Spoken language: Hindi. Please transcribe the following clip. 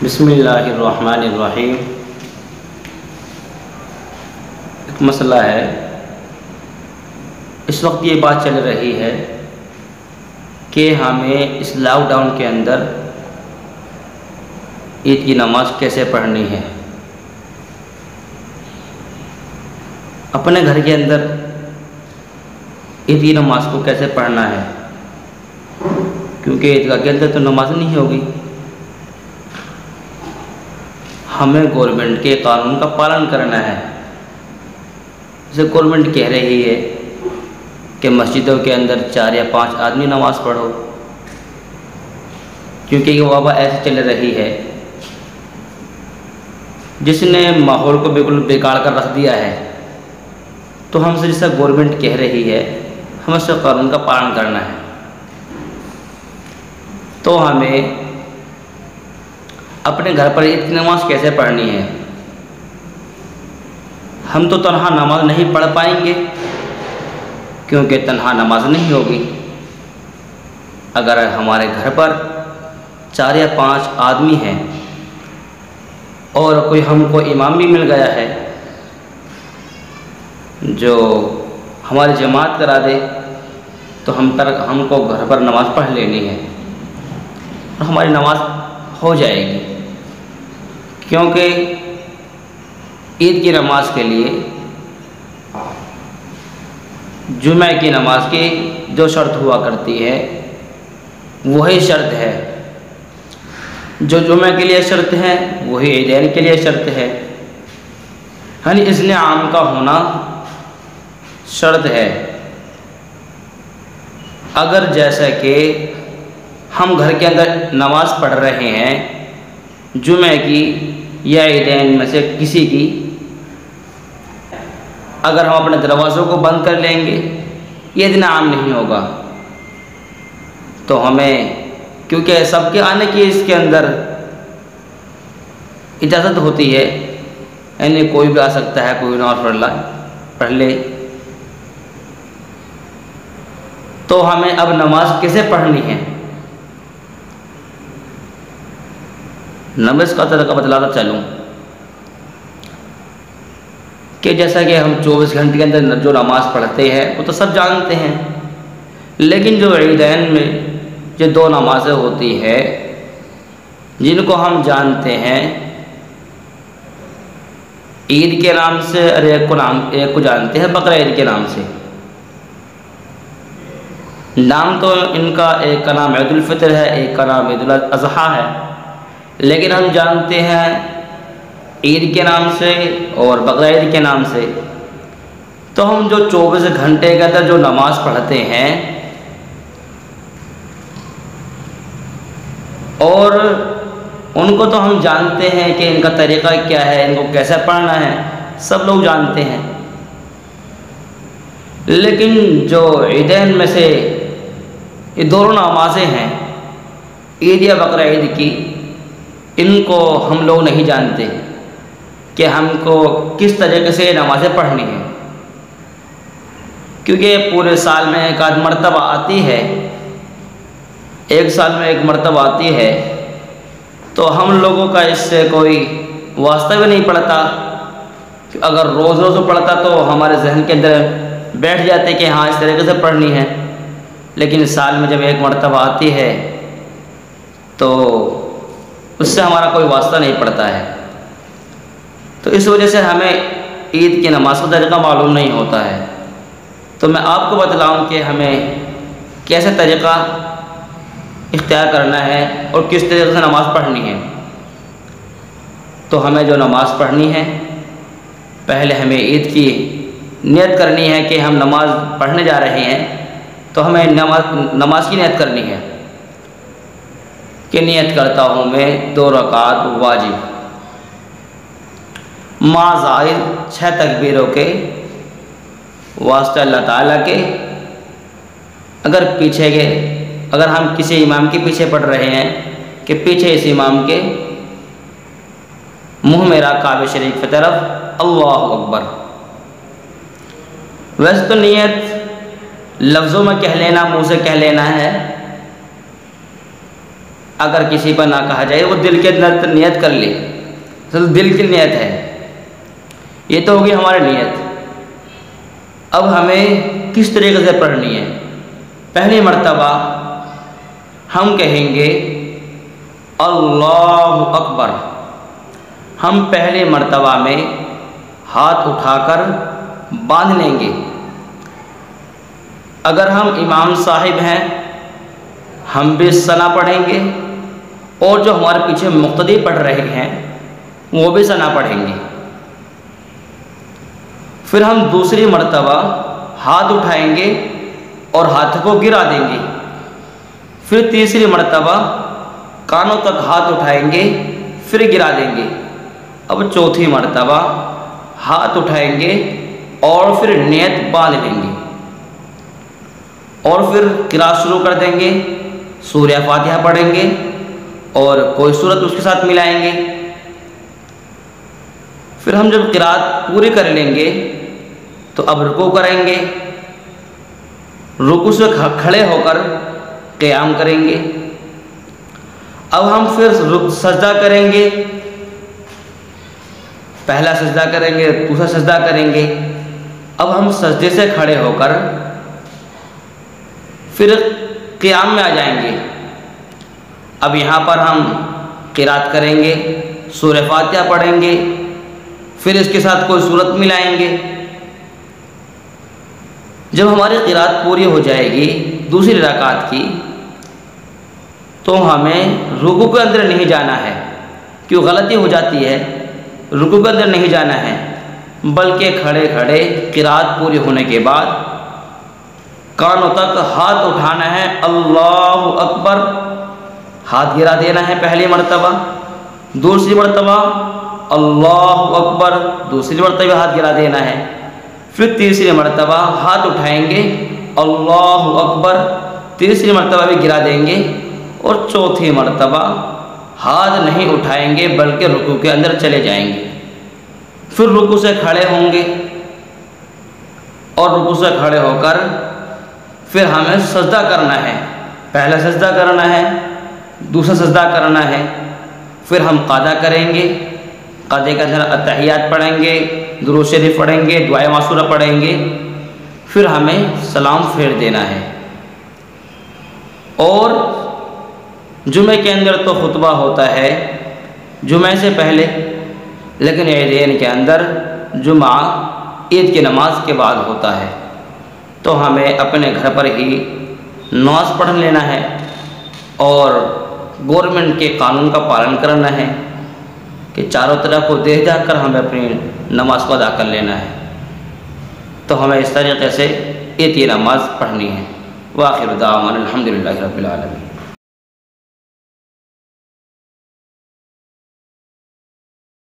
बिस्मिल्लाहिर्रहमानिर्रहीम। एक मसला है, इस वक्त ये बात चल रही है कि हमें इस लॉकडाउन के अंदर ईद की नमाज़ कैसे पढ़नी है। अपने घर के अंदर ईद की नमाज़ को कैसे पढ़ना है, क्योंकि ईदगाह के अंदर तो नमाज नहीं होगी। हमें गवर्नमेंट के कानून का पालन करना है। जैसे गवर्नमेंट कह रही है कि मस्जिदों के अंदर 4 या 5 आदमी नमाज़ पढ़ो, क्योंकि ये वबा ऐसे चल रही है जिसने माहौल को बिल्कुल बिगाड़ कर रख दिया है। तो हमसे जैसा गवर्नमेंट कह रही है, हमें उसके कानून का पालन करना है। तो हमें अपने घर पर ईद की नमाज़ कैसे पढ़नी है। हम तो तन्हा नमाज नहीं पढ़ पाएंगे, क्योंकि तन्हा नमाज नहीं होगी। अगर हमारे घर पर 4 या 5 आदमी हैं और कोई हमको इमाम भी मिल गया है जो हमारी जमात करा दे, तो हमको घर पर नमाज़ पढ़ लेनी है और हमारी नमाज हो जाएगी। क्योंकि ईद की नमाज के लिए जुमे की नमाज की जो शर्त हुआ करती है वही शर्त है। जो जुमे के लिए शर्त है वही ईदैन के लिए शर्त है। यानी इज़्न आम का होना शर्त है। अगर जैसा कि हम घर के अंदर नमाज़ पढ़ रहे हैं जुमे की या ईदैन में से किसी की, अगर हम अपने दरवाज़ों को बंद कर लेंगे ये इतना आम नहीं होगा। तो हमें, क्योंकि सबके आने की इसके अंदर इजाज़त होती है, यानी कोई भी आ सकता है, कोई नमाज़ पढ़ ले। तो हमें अब नमाज कैसे पढ़नी है, नमाज का तरीका बतलाता चलूँ कि जैसा कि हम 24 घंटे के अंदर जो नमाज़ पढ़ते हैं वो तो सब जानते हैं, लेकिन जो ईदैन में जो 2 नमाज़ें होती है जिनको हम जानते हैं ईद के नाम से, और एक को जानते हैं बकरा ईद के नाम से। नाम तो इनका एक का नाम ईद उल फितर है, एक का नाम ईद उल अज़हा है, लेकिन हम जानते हैं ईद के नाम से और बकरा ईद के नाम से। तो हम जो 24 घंटे के अंदर जो नमाज़ पढ़ते हैं और उनको तो हम जानते हैं कि इनका तरीक़ा क्या है, इनको कैसे पढ़ना है, सब लोग जानते हैं। लेकिन जो ईदैन में से ये दोनों नमाज़ें हैं, ईद या बकरा ईद की, इनको हम लोग नहीं जानते कि हमको किस तरीके से नमाज़ें पढ़नी है। क्योंकि पूरे साल में एक आध मरतबा आती है, एक साल में एक मरतबा आती है, तो हम लोगों का इससे कोई वास्ता भी नहीं पड़ता। अगर रोज़ रोज़ पढ़ता तो हमारे जहन के अंदर बैठ जाते कि हाँ इस तरीके से पढ़नी है। लेकिन साल में जब एक मरतबा आती है तो उससे हमारा कोई वास्ता नहीं पड़ता है। तो इस वजह से हमें ईद की नमाज का तरीक़ा मालूम नहीं होता है। तो मैं आपको बतलाऊं कि हमें कैसे तरीक़ा इख्तियार करना है और किस तरीके से नमाज़ पढ़नी है। तो हमें जो नमाज़ पढ़नी है, पहले हमें ईद की नियत करनी है कि हम नमाज़ पढ़ने जा रहे हैं। तो हमें नमाज की नियत करनी है कि नियत करता हूँ मैं 2 रकात वाजिब माज़ाइद 6 तकबीरों के वास्ते अल्लाह ताला के। अगर हम किसी इमाम के पीछे पढ़ रहे हैं कि पीछे इस इमाम के मुँह मेरा काबे शरीफ की तरफ, अल्लाहु अकबर। वैसे तो नियत लफ्ज़ों में कह लेना, मुँह से कह लेना है। अगर किसी पर ना कहा जाए, वो दिल के अंदर नियत कर ले, तो दिल की नियत है, ये तो होगी हमारी नियत। अब हमें किस तरीके से पढ़नी है? पहली मर्तबा हम कहेंगे अल्लाहु अकबर। हम पहले मर्तबा में हाथ उठाकर बांध लेंगे। अगर हम इमाम साहिब हैं, हम भी सना पढ़ेंगे, और जो हमारे पीछे मुक्तदी पढ़ रहे हैं वो भी सना पढ़ेंगे। फिर हम दूसरी मर्तबा हाथ उठाएंगे और हाथ को गिरा देंगे। फिर तीसरी मर्तबा कानों तक हाथ उठाएंगे, फिर गिरा देंगे। अब चौथी मर्तबा हाथ उठाएंगे और फिर नियत बांध लेंगे, और फिर किरात शुरू कर देंगे। सूरह फातिहा पढ़ेंगे और कोई सूरत उसके साथ मिलाएंगे। फिर हम जब किरात पूरी कर लेंगे तो अब रुकू करेंगे। रुकू से खड़े होकर क़याम करेंगे। अब हम फिर सजदा करेंगे। पहला सजदा करेंगे, दूसरा सजदा करेंगे। अब हम सजदे से खड़े होकर फिर क़याम में आ जाएंगे। अब यहाँ पर हम क़िरात करेंगे, सूरह फातिहा पढ़ेंगे, फिर इसके साथ कोई सूरत मिलाएंगे। जब हमारी क़िरात पूरी हो जाएगी दूसरी रकात की, तो हमें रुकू के अंदर नहीं जाना है। क्यों गलती हो जाती है, रुकू के अंदर नहीं जाना है, बल्कि खड़े खड़े क़िरात पूरी होने के बाद कानों तक हाथ उठाना है, अल्लाहु अकबर, हाथ गिरा देना है पहली मर्तबा। दूसरी मर्तबा अल्लाहु अकबर, दूसरी मर्तबा हाथ गिरा देना है। फिर तीसरी मर्तबा हाथ उठाएंगे, अल्लाहु अकबर, तीसरी मर्तबा भी गिरा देंगे। और चौथी मर्तबा हाथ नहीं उठाएंगे बल्कि रुकू के अंदर चले जाएंगे। फिर रुकू से खड़े होंगे और रुकू से खड़े होकर फिर हमें सजदा करना है। पहला सजदा करना है, दूसरा सजदा करना है। फिर हम क़ादा करेंगे। क़ादे के अंदर अत्तहियात पढ़ेंगे, दुरूद शरीफ पढ़ेंगे, दुआए मासूरा पढ़ेंगे। फिर हमें सलाम फेर देना है। और जुमे के अंदर तो खुतबा होता है जुमे से पहले, लेकिन ईदैन के अंदर जुमा ईद की नमाज के बाद होता है। तो हमें अपने घर पर ही नमाज पढ़ लेना है और गवर्नमेंट के कानून का पालन करना है कि चारों तरफ को देख जाकर हमें अपनी नमाज को अदा कर लेना है। तो हमें इस तरीके से ईद की नमाज पढ़नी है। वाखिर दावाना अल्हम्दुलिल्लाहि रब्बिल आलमीन।